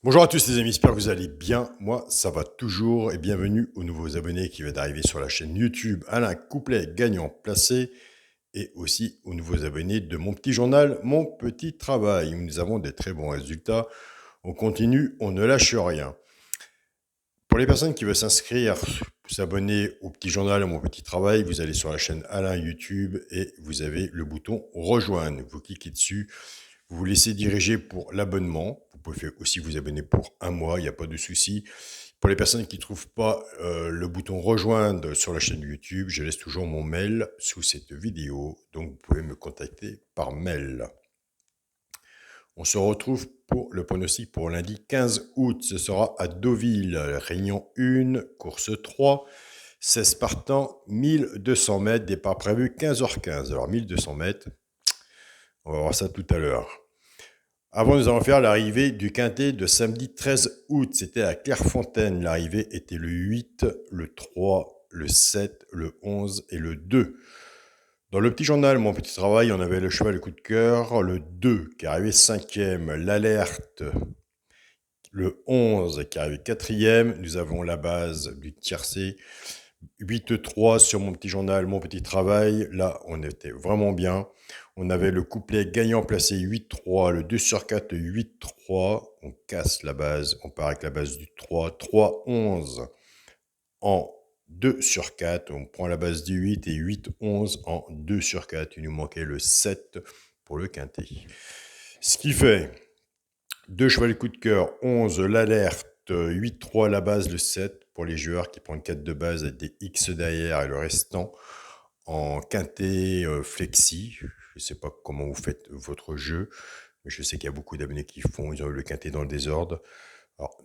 Bonjour à tous les amis, j'espère que vous allez bien. Moi, ça va toujours et bienvenue aux nouveaux abonnés qui viennent d'arriver sur la chaîne YouTube Alain Couplet gagnant placé et aussi aux nouveaux abonnés de mon petit journal Mon Petit Travail où nous avons des très bons résultats. On continue, on ne lâche rien. Pour les personnes qui veulent s'inscrire, s'abonner au petit journal Mon Petit Travail, vous allez sur la chaîne Alain YouTube et vous avez le bouton rejoindre. Vous cliquez dessus. Vous vous laissez diriger pour l'abonnement. Vous pouvez aussi vous abonner pour un mois, il n'y a pas de souci. Pour les personnes qui ne trouvent pas le bouton rejoindre sur la chaîne YouTube, je laisse toujours mon mail sous cette vidéo. Donc vous pouvez me contacter par mail. On se retrouve pour le pronostic pour lundi 15 août. Ce sera à Deauville, Réunion 1, course 3. 16 partants, 1200 mètres, départ prévu 15h15. Alors 1200 mètres, on va voir ça tout à l'heure. Avant, nous allons faire l'arrivée du quintet de samedi 13 août. C'était à Clairefontaine. L'arrivée était le 8, le 3, le 7, le 11 et le 2. Dans le petit journal, mon petit travail, on avait le cheval de coup de cœur, le 2 qui est arrivé 5e, l'alerte, le 11 qui est arrivé 4e. Nous avons la base du tiercé. 8-3 sur mon petit journal, mon petit travail. Là, on était vraiment bien. On avait le couplet gagnant placé 8-3, le 2 sur 4, 8-3. On casse la base, on part avec la base du 3, 3-11 en 2 sur 4. On prend la base du 8 et 8-11 en 2 sur 4. Il nous manquait le 7 pour le quintet. Ce qui fait 2 chevals coup de cœur, 11 l'alerte, 8-3 la base, le 7 pour les joueurs qui prennent 4 de base avec des X derrière et le restant en quintet flexi. Je ne sais pas comment vous faites votre jeu, mais je sais qu'il y a beaucoup d'abonnés qui font, ils ont eu le quintet dans le désordre. Alors,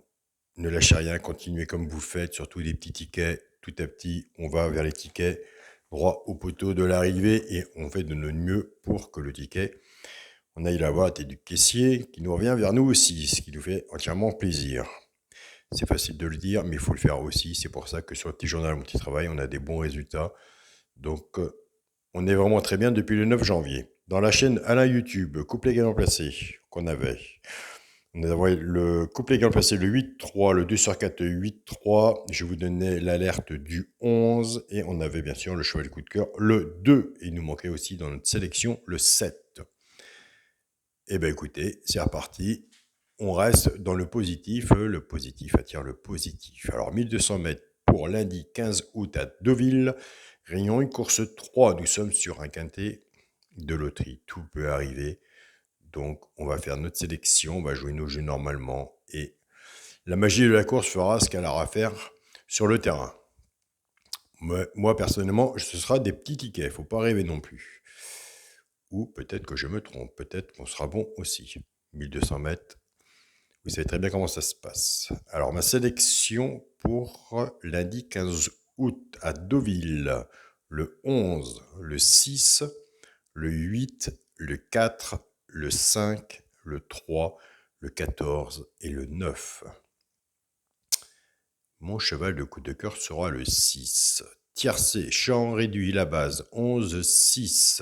ne lâchez rien, continuez comme vous faites, surtout des petits tickets. Tout à petit, on va vers les tickets, droit au poteau de l'arrivée et on fait de notre mieux pour que le ticket on aille la voir à la tête du caissier qui nous revient vers nous aussi, ce qui nous fait entièrement plaisir. C'est facile de le dire, mais il faut le faire aussi. C'est pour ça que sur le petit journal, mon petit travail, on a des bons résultats. Donc, on est vraiment très bien depuis le 9 janvier. Dans la chaîne Alain YouTube, couplet gagnant placé qu'on avait. On avait le couplet gagnant placé le 8-3, le 2 sur 4, 8-3. Je vous donnais l'alerte du 11. Et on avait bien sûr le cheval coup de cœur, le 2. Et il nous manquait aussi dans notre sélection le 7. Eh bien écoutez, c'est reparti. On reste dans le positif. Le positif attire le positif. Alors 1200 mètres pour lundi 15 août à Deauville. Réunion 1, course 3. Nous sommes sur un quintet de loterie. Tout peut arriver. Donc on va faire notre sélection. On va jouer nos jeux normalement. Et la magie de la course fera ce qu'elle aura à faire sur le terrain. Moi personnellement, ce sera des petits tickets. Il ne faut pas rêver non plus. Ou peut-être que je me trompe. Peut-être qu'on sera bon aussi. 1200 mètres. Vous savez très bien comment ça se passe. Alors, ma sélection pour lundi 15 août à Deauville, le 11, le 6, le 8, le 4, le 5, le 3, le 14 et le 9. Mon cheval de coup de cœur sera le 6. Tiercé, champ réduit, la base 11, 6.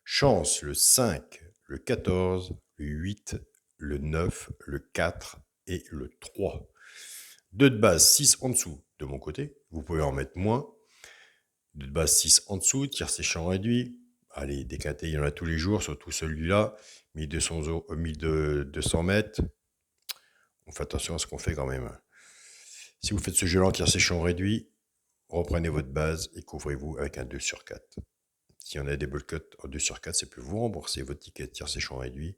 Chance, le 5, le 14, le 8, le 9, le 4 et le 3. 2 de base, 6 en dessous de mon côté. Vous pouvez en mettre moins. 2 de base, 6 en dessous. Tiercé, champ réduit. Allez, des quintés, il y en a tous les jours, surtout celui-là. 1200 mètres. On fait attention à ce qu'on fait quand même. Si vous faites ce jeu-là en tiercé, champ réduit, reprenez votre base et couvrez-vous avec un 2 sur 4. S'il y en a des bulk cuts en 2 sur 4, c'est plus vous rembourser votre ticket de tiercé, champ réduit.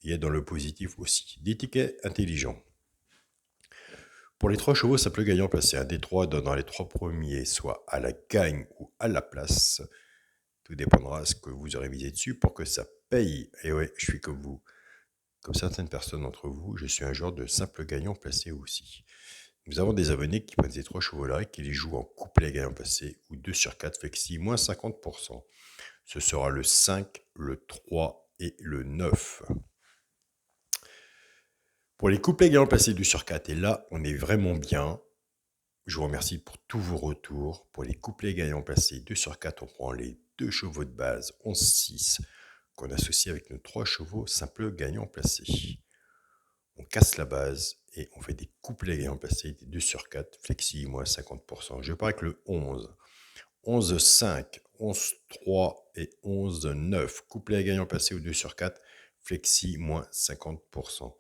Et être dans le positif aussi. Des tickets intelligents. Pour les 3 chevaux, ça peut gagnant placé. Un des 3 dans les 3 premiers, soit à la gagne ou à la place. Tout dépendra de ce que vous aurez misé dessus pour que ça paye. Et ouais, je suis comme vous. Comme certaines personnes d'entre vous, je suis un genre de simple gagnant placé aussi. Nous avons des abonnés qui prennent ces 3 chevaux-là et qui les jouent en couplet gagnant placé ou 2 sur 4 flexi, moins 50%. Ce sera le 5, le 3 et le 9. Pour les couplets gagnants placés 2 sur 4, et là, on est vraiment bien. Je vous remercie pour tous vos retours. Pour les couplets gagnants placés 2 sur 4, on prend les 2 chevaux de base 11-6 qu'on associe avec nos 3 chevaux simples gagnants placés. on casse la base et on fait des couplets gagnants placés, des 2 sur 4, flexi, moins 50%. Je pars avec le 11. 11-5, 11-3 et 11-9. Couplet gagnant placé au 2 sur 4, flexi, moins 50%.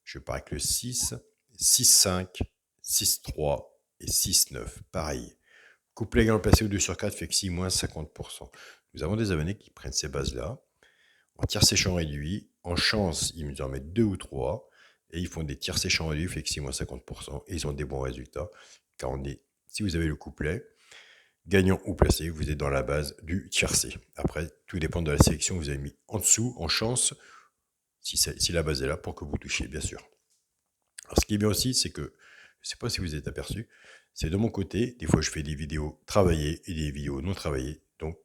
Je pars avec le 6, 6-5, 6-3 et 6-9. Pareil. Couplet gagnant placé au 2 sur 4, flexi, moins 50%. Nous avons des abonnés qui prennent ces bases-là. En tiercé champ réduit, en chance, ils nous en mettent 2 ou 3 et ils font des tiercés champ réduit, flexi, moins 50% et ils ont des bons résultats. Car si vous avez le couplet, gagnant ou placé, vous êtes dans la base du tiercé. Après, tout dépend de la sélection que vous avez mis en dessous, en chance, si la base est là, pour que vous touchiez, bien sûr. Alors, ce qui est bien aussi, c'est que, je ne sais pas si vous êtes aperçu, c'est de mon côté, des fois je fais des vidéos travaillées et des vidéos non travaillées. Donc,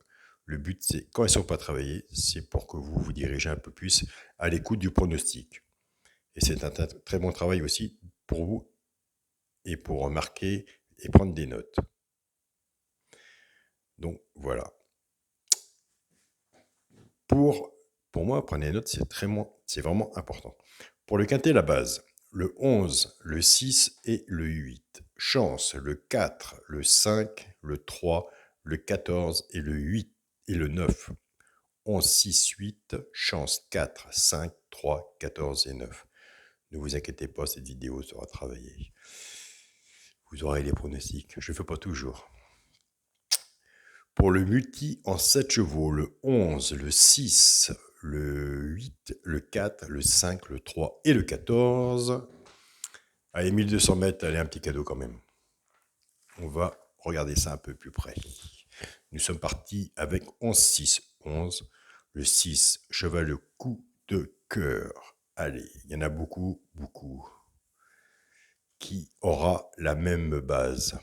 le but, c'est, quand elles ne sont pas travaillées, c'est pour que vous vous dirigez un peu plus à l'écoute du pronostic. Et c'est un très bon travail aussi pour vous et pour marquer et prendre des notes. Donc, voilà. Pour moi, prendre des notes, c'est vraiment important. Pour le quintet, la base, le 11, le 6 et le 8. Chance, le 4, le 5, le 3, le 14 et le 8 et le 9. 11, 6, 8, chance 4, 5, 3, 14 et 9. Ne vous inquiétez pas, cette vidéo sera travaillée. Vous aurez les pronostics. Je ne fais pas toujours. Pour le multi en 7 chevaux, le 11, le 6, le 8, le 4, le 5, le 3 et le 14. Allez, 1200 mètres, allez, un petit cadeau quand même. On va regarder ça un peu plus près. Nous sommes partis avec 11, 6, 11. Le 6, cheval le coup de cœur. Allez, il y en a beaucoup. Qui aura la même base?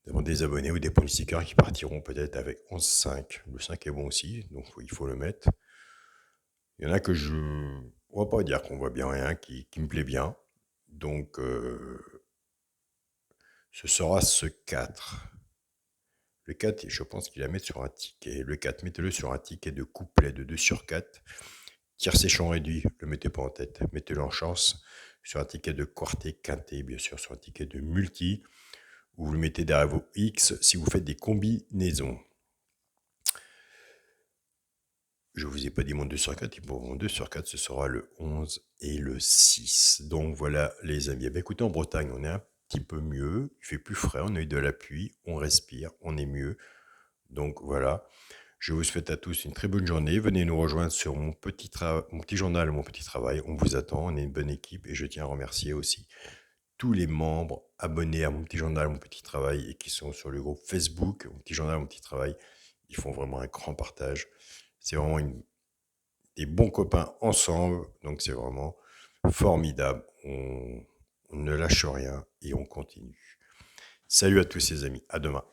Nous avons des abonnés ou des pronostiqueurs qui partiront peut-être avec 11, 5. Le 5 est bon aussi, donc il faut le mettre. Il y en a que on va pas dire qu'on voit bien rien, qui me plaît bien. Donc, ce sera ce 4. Le 4, je pense qu'il va mettre sur un ticket. Le 4, mettez-le sur un ticket de couplet de 2 sur 4. Tiercé champ réduit, ne le mettez pas en tête. Mettez-le en chance sur un ticket de quartet quintet, bien sûr, sur un ticket de multi. Ou vous le mettez derrière vos X si vous faites des combinaisons. Je ne vous ai pas dit mon 2 sur 4. Pour mon 2 sur 4, ce sera le 11 et le 6. Donc voilà les amis. Écoutez, en Bretagne, on est un petit peu mieux. Il fait plus frais, on a eu de la pluie, on respire, on est mieux. Donc voilà. Je vous souhaite à tous une très bonne journée. Venez nous rejoindre sur mon petit journal, mon petit travail. On vous attend, on est une bonne équipe et je tiens à remercier aussi tous les membres abonnés à mon petit journal, mon petit travail et qui sont sur le groupe Facebook, mon petit journal, mon petit travail. Ils font vraiment un grand partage. C'est vraiment des bons copains ensemble. Donc c'est vraiment formidable. On ne lâche rien et on continue. Salut à tous les amis. À demain.